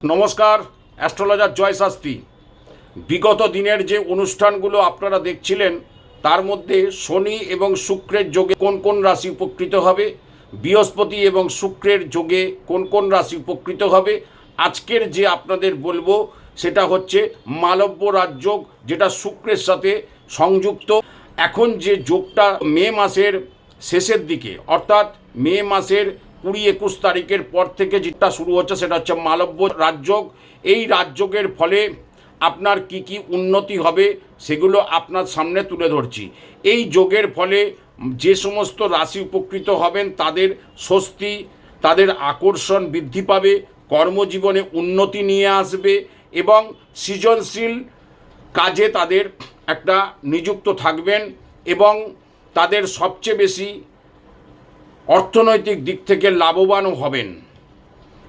নমস্কার, অ্যাস্ট্রোলজার জয় শাস্ত্রী। বিগত দিনের যে অনুষ্ঠানগুলো আপনারা দেখছিলেন তার মধ্যে শনি এবং শুক্রের যোগে কোন কোন রাশি উপকৃত হবে, বৃহস্পতি এবং শুক্রের যোগে কোন কোন রাশি উপকৃত হবে, আজকের যে আপনাদের বলবো সেটা হচ্ছে মালব্য রাজযোগ, যেটা শুক্রের সাথে সংযুক্ত। এখন যে যোগটা মে মাসের শেষের দিকে অর্থাৎ মে মাসের 20-21 তারিখের পর থেকে যেটা শুরু হচ্ছে সেটা হচ্ছে মালব্য রাজযোগ। এই রাজযোগের ফলে আপনার কি কি উন্নতি হবে সেগুলো আপনার সামনে তুলে ধরছি। এই যোগের ফলে যে সমস্ত রাশি উপকৃত হবেন তাদের স্বস্তি, তাদের আকর্ষণ বৃদ্ধি পাবে, কর্মজীবনে উন্নতি নিয়ে আসবে এবং সৃজনশীল কাজে তাদের একটা নিযুক্ত থাকবেন এবং তাদের সবচেয়ে বেশি অর্থনৈতিক দিক থেকে লাভবানও হবেন।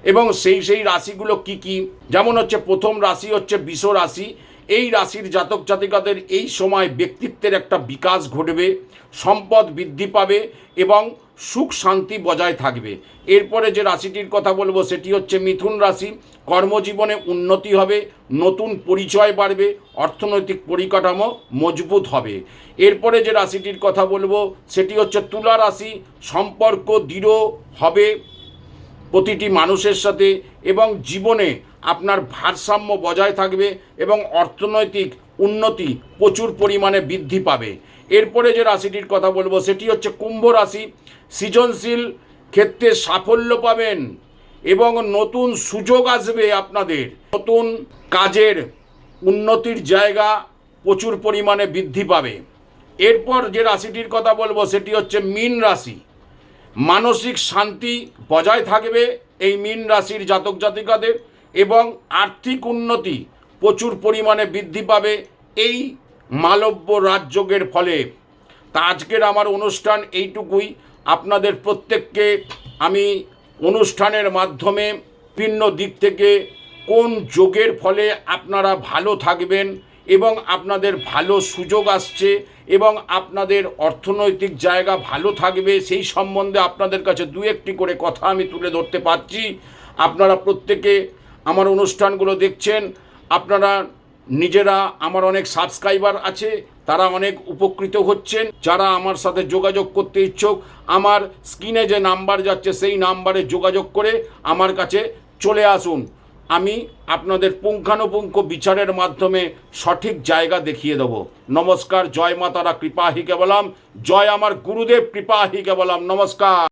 এবং সেই রাশিগুলো কি কি, যেমন হচ্ছে প্রথম রাশি হচ্ছে বৃষ রাশি। এই রাশির জাতক জাতিকাদের এই সময় ব্যক্তিত্বের একটা বিকাশ ঘটবে, সম্পদ বৃদ্ধি পাবে এবং সুখ শান্তি বজায় থাকবে। এরপরে যে রাশিটির কথা বলবো সেটি হচ্ছে মিথুন রাশি। কর্মজীবনে উন্নতি হবে, নতুন পরিচয় বাড়বে, অর্থনৈতিক পরিকাঠামো মজবুত হবে। এরপরে যে রাশিটির কথা বলবো সেটি হচ্ছে তুলা রাশি। সম্পর্ক দৃঢ় হবে প্রতিটি মানুষের সাথে এবং জীবনে আপনার ভারসাম্য বজায় থাকবে এবং অর্থনৈতিক উন্নতি প্রচুর পরিমাণে বৃদ্ধি পাবে। এরপরে যে রাশিটির কথা বলবো সেটি হচ্ছে কুম্ভ রাশি। সৃজনশীল ক্ষেত্রে সাফল্য পাবেন এবং নতুন সুযোগ আসবে, আপনাদের নতুন কাজের উন্নতির জায়গা প্রচুর পরিমাণে বৃদ্ধি পাবে। এরপর যে রাশিটির কথা বলবো সেটি হচ্ছে মীন রাশি। মানসিক শান্তি বজায় থাকবে এই মীন রাশির জাতক জাতিকাদের এবং আর্থিক উন্নতি প্রচুর পরিমাণে বৃদ্ধি পাবে এই মালব্য রাজযোগের ফলে। তা আজকের আমার অনুষ্ঠান এইটুকুই। আপনাদের প্রত্যেককে আমি অনুষ্ঠানের মাধ্যমে বিভিন্ন দিক থেকে কোন যোগের ফলে আপনারা ভালো থাকবেন এবং আপনাদের ভালো সুযোগ আসছে এবং আপনাদের অর্থনৈতিক জায়গা ভালো থাকবে সেই সম্বন্ধে আপনাদের কাছে দু একটি করে কথা আমি তুলে ধরতে পারছি। আপনারা প্রত্যেকে আমার অনুষ্ঠানগুলো দেখছেন, আপনারা নিজেরা, আমার অনেক সাবস্ক্রাইবার আছে, তারা অনেক উপকৃত হচ্ছেন। যারা আমার সাথে যোগাযোগ করতে ইচ্ছুক, আমার স্ক্রিনে যে নাম্বার যাচ্ছে সেই নাম্বারে যোগাযোগ করে আমার কাছে চলে আসুন। আমি আপনাদের পুঙ্খানুপুঙ্খ বিচারের মাধ্যমে সঠিক জায়গা দেখিয়ে দেব। নমস্কার, জয় মা তারা, কৃপা হি কেবলম, জয় আমার গুরুদেব, কৃপা হি কেবলম। নমস্কার।